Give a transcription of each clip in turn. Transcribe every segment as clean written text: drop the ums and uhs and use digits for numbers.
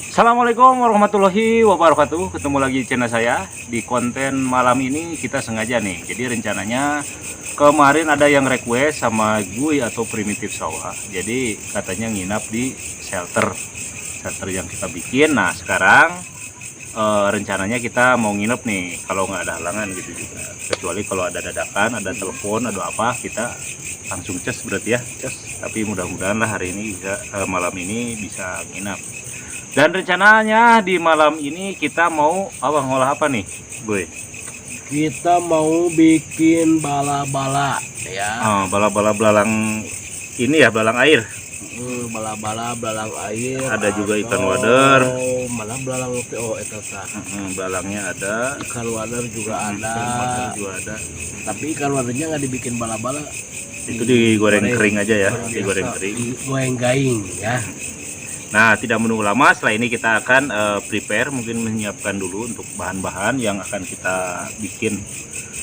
Assalamualaikum warahmatullahi wabarakatuh. Ketemu lagi di channel saya. Di konten malam ini kita sengaja nih. Jadi rencananya kemarin ada yang request sama gue atau primitif sawah. Jadi katanya nginap di shelter yang kita bikin. Nah sekarang rencananya kita mau nginep nih kalau nggak ada halangan gitu juga. Kecuali kalau ada dadakan, ada telepon, ada apa kita langsung cas berarti ya. Cas. Tapi mudah-mudahan lah hari ini bisa malam ini bisa nginap. Dan rencananya di malam ini kita mau ngolah apa nih, Boy? Kita mau bikin bala-bala ya. Bala-bala belalang ini ya, belalang air. Bala-bala belalang air. Ada juga ikan wader. Mana belalang itu tah. Belalangnya ada. Ikan wader juga ada. Ikan wader juga ada. Tapi ikan wadernya nggak dibikin bala-bala. Itu digoreng kering aja ya, digoreng kering. Digoreng gaing ya. Nah, tidak menunggu lama, setelah ini kita akan prepare, mungkin menyiapkan dulu untuk bahan-bahan yang akan kita bikin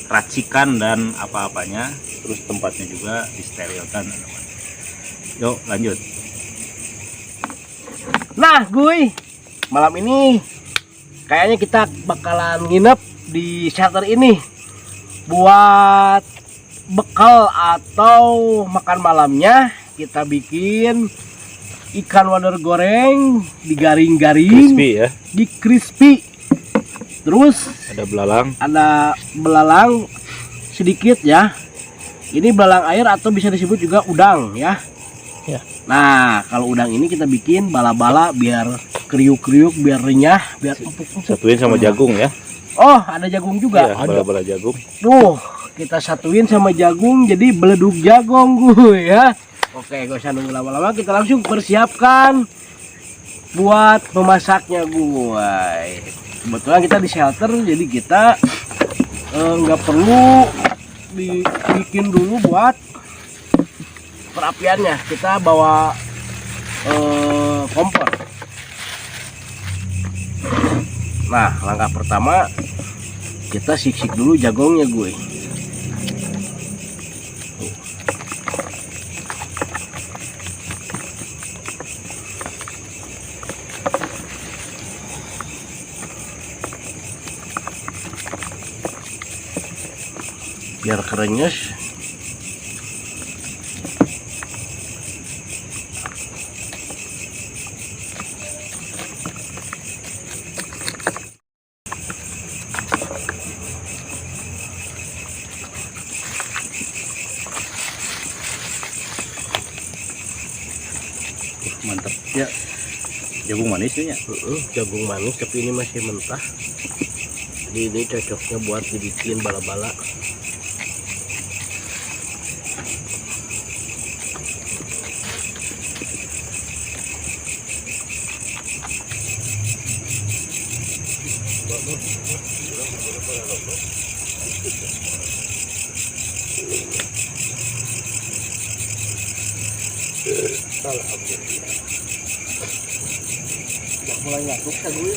racikan dan apa-apanya. Terus tempatnya juga disterilkan. Yuk, lanjut. Nah, gue malam ini kayaknya kita bakalan nginep di shelter ini buat bekal atau makan malamnya. Kita bikin ikan wader goreng digaring-garing, Crispy ya. di crispy. Terus Ada belalang sedikit ya. Ini belalang air atau bisa disebut juga udang ya. Ya. Nah, kalau udang ini kita bikin bala-bala biar kriuk-kriuk, biar renyah, biar empuk-empuk. Satuin sama jagung ya. Oh, ada jagung juga. Iya, bala-bala jagung. Tuh, kita satuin sama jagung jadi beleduk jagung gue ya. Oke, gak usah nunggu lama-lama, kita langsung persiapkan buat memasaknya gue. Kebetulan kita di shelter, jadi kita nggak perlu bikin dulu buat perapiannya. Kita bawa kompor. Nah, langkah pertama kita sik-sik dulu jagungnya gue. Biar kerenyes. Mantap ya. Jagung manisnya. Jagung manis tapi ini masih mentah. Jadi ini cocoknya buat dibikin bala-bala. Mulai nyatuk dulu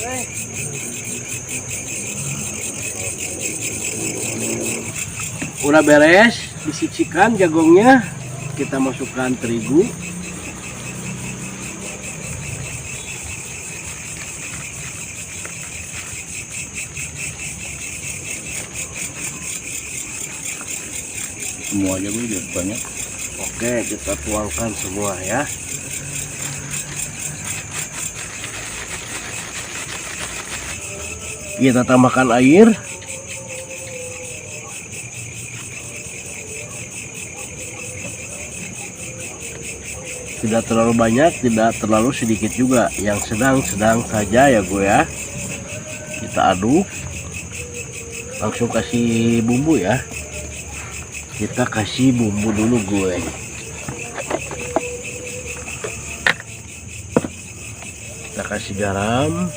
Udah beres, disicikan jagungnya, kita masukkan terigu. Semua jagung juga banyak. Oke, kita tuangkan semua ya. Kita tambahkan air. Tidak terlalu banyak, tidak terlalu sedikit juga, yang sedang-sedang saja ya gue ya. Kita aduk. Langsung kasih bumbu ya. Kita kasih bumbu dulu gue. Kita kasih garam.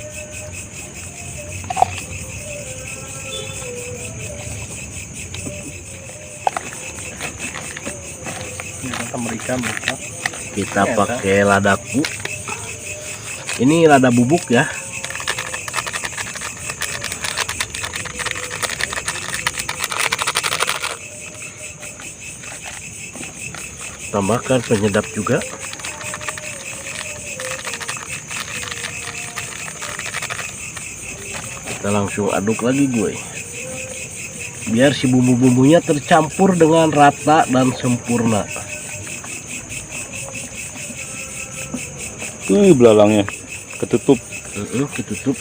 Kita pakai ladaku. Ini lada bubuk ya. Tambahkan penyedap juga. Kita langsung aduk lagi gue, biar si bumbu-bumbunya tercampur dengan rata dan sempurna. Belalangnya ketutup. Ketutup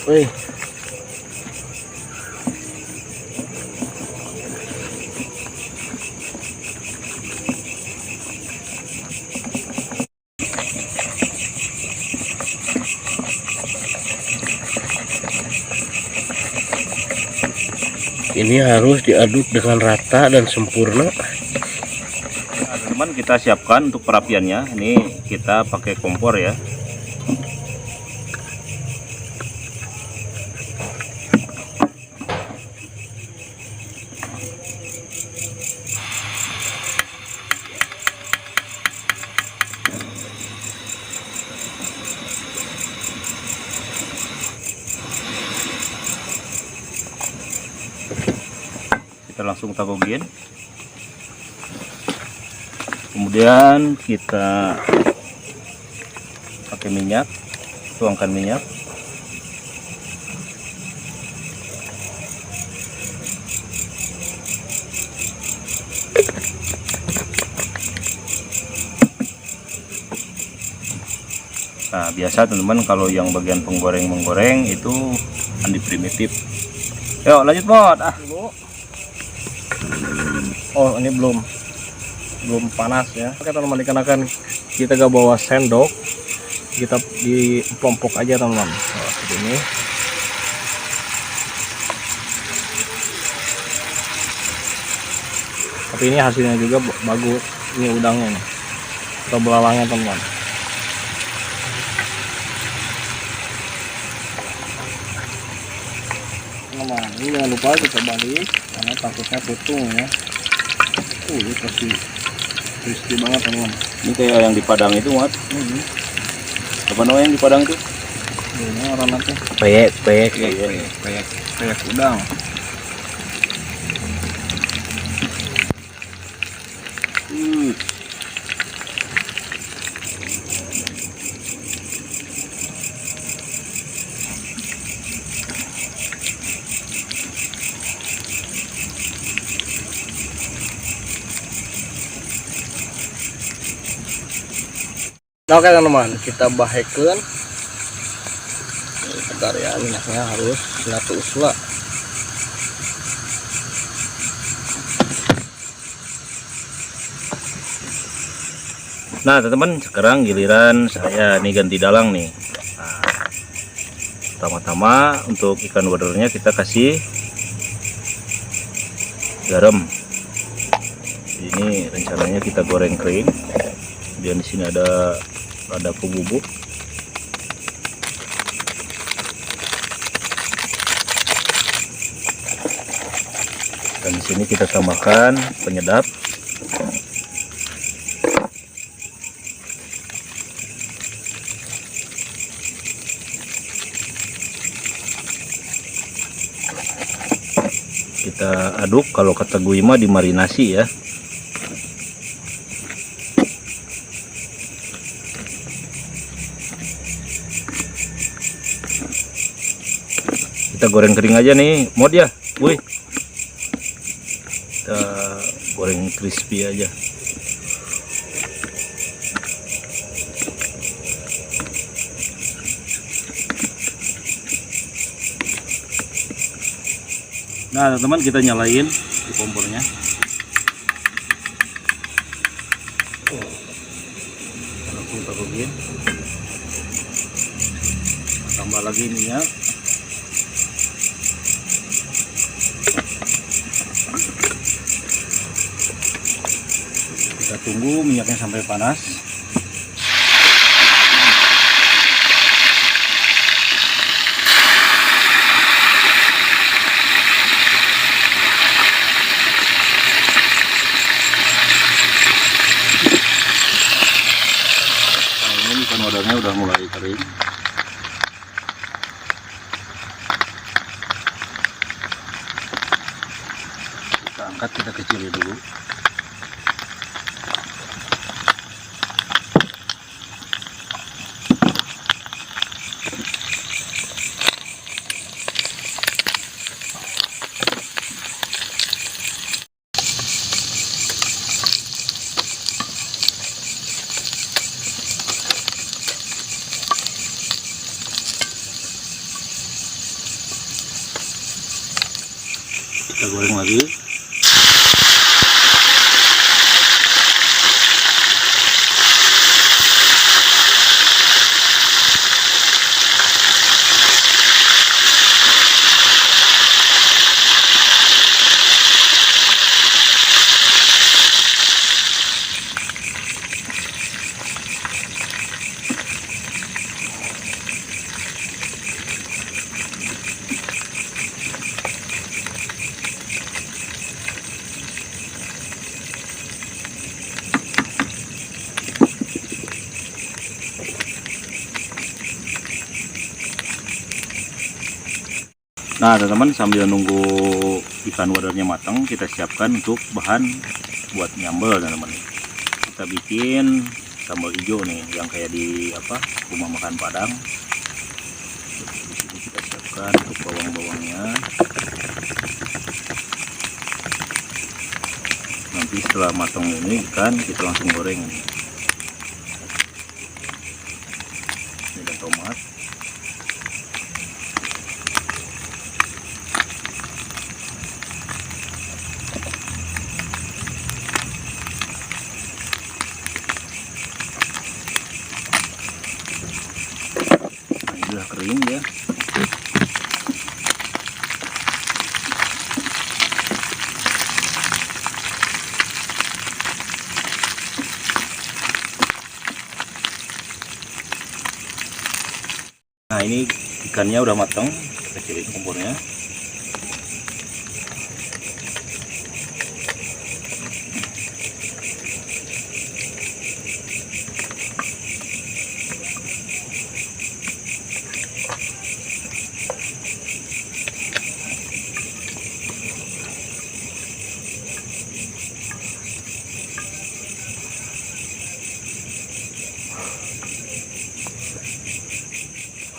Ini harus diaduk dengan rata dan sempurna. Nah, teman-teman, kita siapkan untuk perapiannya. Ini kita pakai kompor ya. Kita langsung tabuhin, kemudian kita pakai minyak, tuangkan minyak, nah biasa teman-teman kalau yang bagian menggoreng itu andi primitif. Yuk lanjut Mod. Oh, ini belum panas ya. Oke teman-teman, dikarenakan kita gak bawa sendok, kita di pompok aja teman-teman. Nah, seperti ini. Tapi ini hasilnya juga bagus. Ini udangnya nih, atau belalangnya teman-teman. Teman-teman, ini jangan lupa kita balik karena takutnya putung ya. Ini pasti crispy banget teman-teman. Ini kayak yang di Padang itu Mod. Apa namanya yang di Padang itu? Ini orang nanti Peyek udang. Oke teman-teman, kita bahekeun. Bentar ya, minyaknya harus nyatu usla. Nah teman-teman, sekarang giliran saya nih ganti dalang nih. Nah, pertama-tama untuk ikan wadernya kita kasih garam. Ini rencananya kita goreng kering. Kemudian di sini ada bubuk. Dan di sini kita tambahkan penyedap. Kita aduk, kalau kata gue mah dimarinasi ya. Kita goreng kering aja nih Mod ya, wih. Kita goreng crispy aja. Nah teman-teman, kita nyalain di kompornya. Langsung tabuhin, tambah lagi minyak. Kita tunggu minyaknya sampai panas. Nah, ini ikan wadarnya udah mulai kering. Kita angkat, kita kecilin dulu. Kita goreng lagi. Nah teman-teman, sambil nunggu ikan wadernya matang, kita siapkan untuk bahan buat nyambel teman-teman. Kita bikin sambal hijau nih, yang kayak di rumah makan Padang. Di sini kita siapkan untuk bawang-bawangnya. Nanti setelah matang ini ikan, kita langsung goreng. Ini ada tomat. Sudah kering ya. Nah ini ikannya udah matang, kita kecilin kompornya.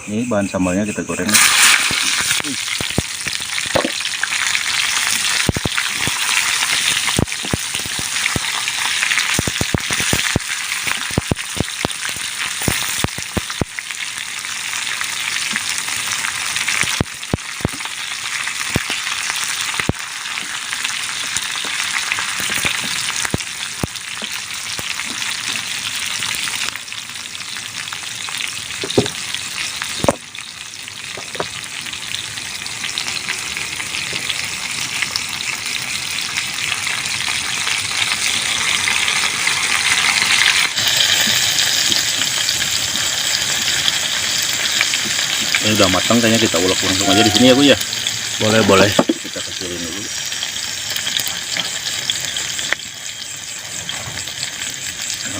Ini bahan sambalnya kita goreng. Ini udah matang, kayaknya kita ulek langsung aja di sini ya Bu ya. Boleh. Kita kecilin dulu.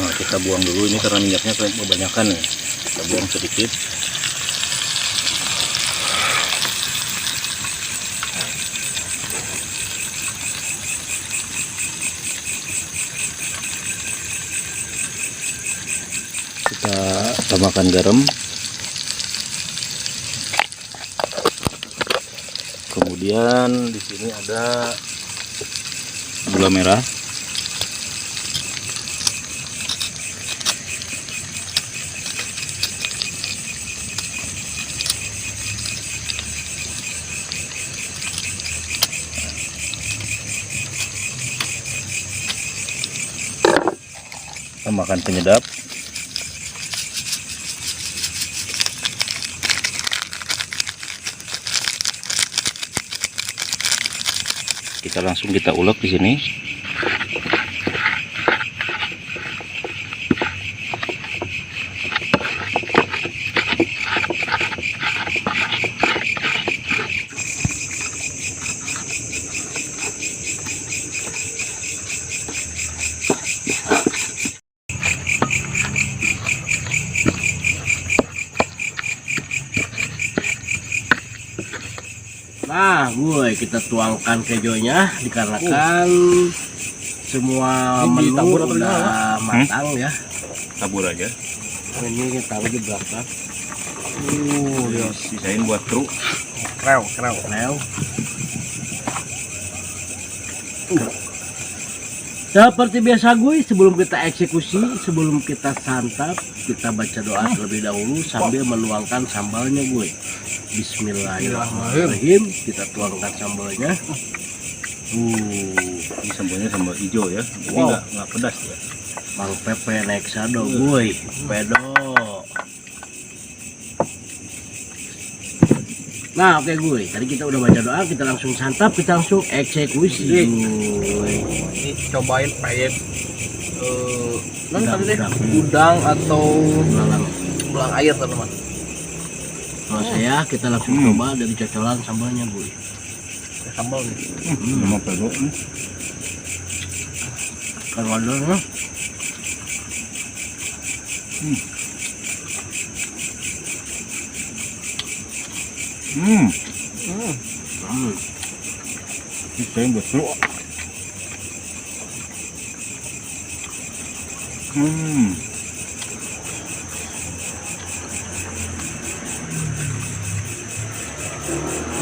Nah, kita buang dulu ini karena minyaknya kebanyakan ya. Kita buang sedikit. Kita tambahkan garam. Kemudian di sini ada gula merah. Tambahkan penyedap. Kita langsung ulek di sini. Nah, gue kita tuangkan kejonya dikarenakan semua Ini menu ditabur atau udah gimana? matang ya. Tabur aja. Ini kita taruh di belakang. Lihat, sisain buat truk. Kreu. Seperti biasa gue, sebelum kita eksekusi, sebelum kita santap, kita baca doa terlebih dahulu sambil menuangkan sambalnya gue. Bismillahirrahmanirrahim. Kita tuangkan sambalnya. Ini sambalnya sambal hijau ya. Jadi Wow. nggak pedas ya. Bang Pepe naik sado, boy. Pedo. Nah, oke gue. Tadi kita udah baca doa, kita langsung santap, kita langsung eksekusi. Gue. Ini cobain pengen non Udang, tadi deh udang. udang atau Belalang. belang air teman-teman. Kalau saya kita langsung coba dari cocolan sambalnya, gue. Sambal nih. Sama pedo nih. Kalau ada Hmm. Hmm. Ini saya betul.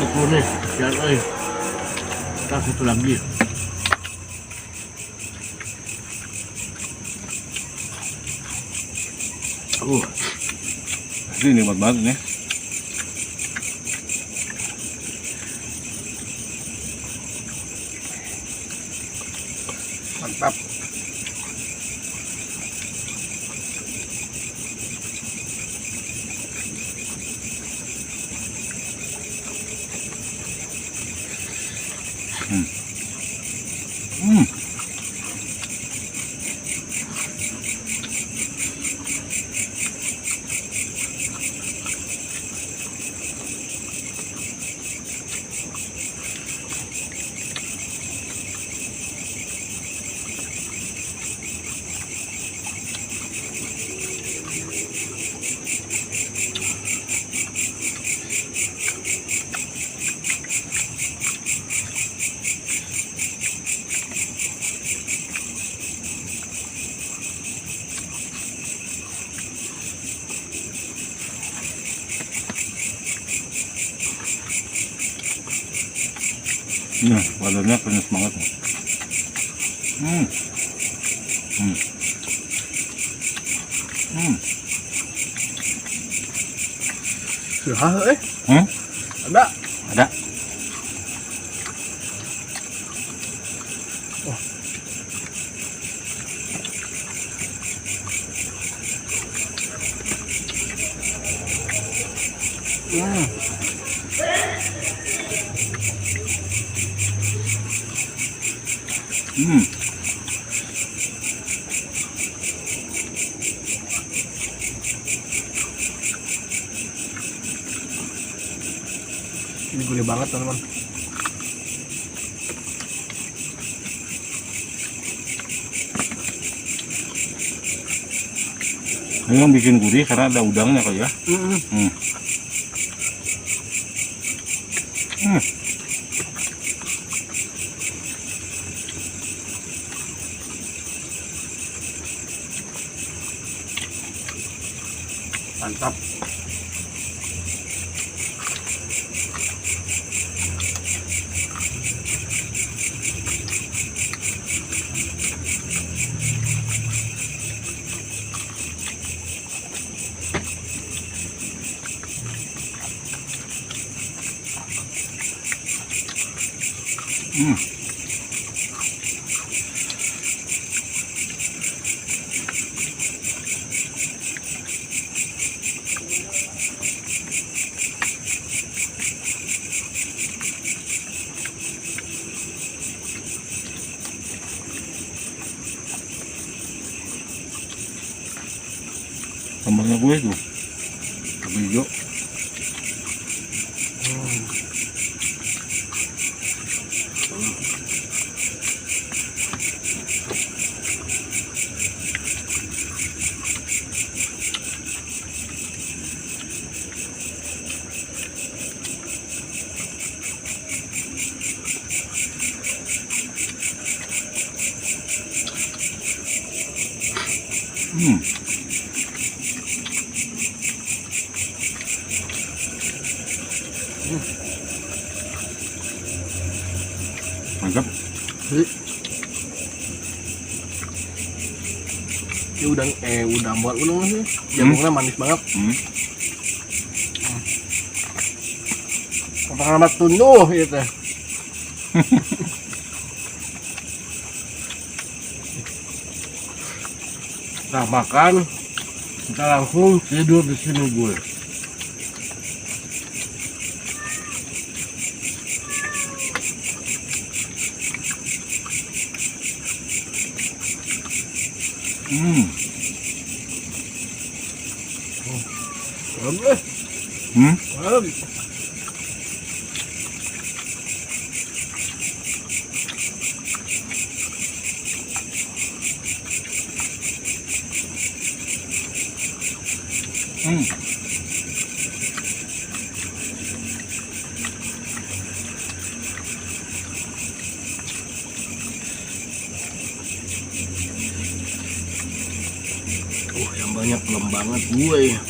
Betul nih, jangan kita satu lagi. Ini nikmat banget nih. Mantap. Nah, wadahnya panas banget. Sudah Hmm? ada. Ada. Ini gurih banget teman-teman. Ini yang bikin gurih karena ada udangnya kali ya. Mantap. Sambalnya gue tuh. Cabai hijau. Mantap. Ini udang buat udang sih. Jambungnya manis banget. Potongan amat tunduh gitu. Nah, makan kita langsung tidur di sini gue. Bagus. Bagus. Yang banyak belum banget gue ya.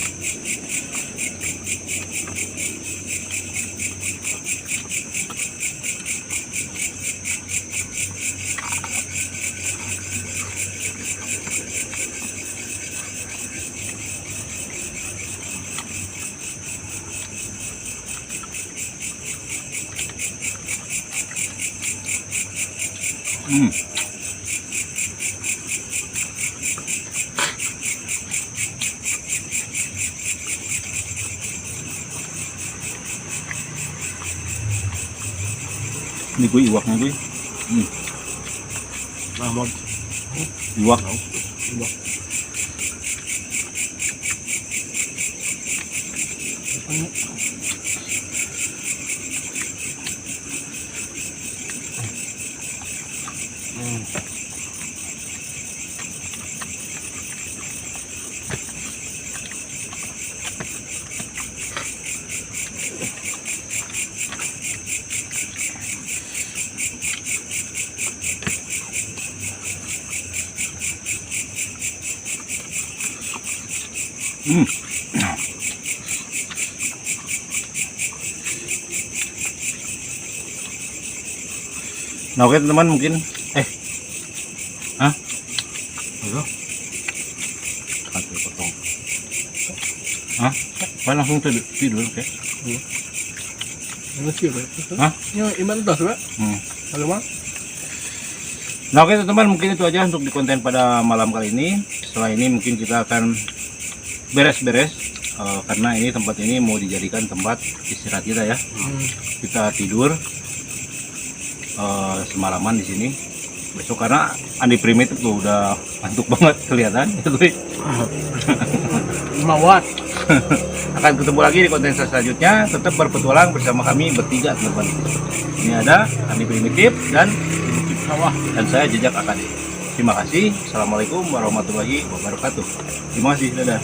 Ini gue iwaknya gue. Mahmud. Iwak. Nah oke teman-teman mungkin ayo satu potong Pak langsung tidur oke. Ini sih, Pak. Hah? Ya, iman tas, Pak. Halo, Mak. Nah oke teman-teman mungkin itu aja untuk di konten pada malam kali ini. Setelah ini mungkin kita akan beres-beres karena ini tempat ini mau dijadikan tempat istirahat kita ya. Kita tidur semalaman di sini. Besok karena Andi Primitif tuh udah ngantuk banget kelihatan ya gue. 5 watt. Akan ketemu lagi di konten selanjutnya. Tetap berpetualang bersama kami bertiga teman-teman. Ini ada Andi Primitif dan Sawah. dan saya Jejak Akadi. Terima kasih. Assalamualaikum warahmatullahi wabarakatuh. Terima kasih. Dadah.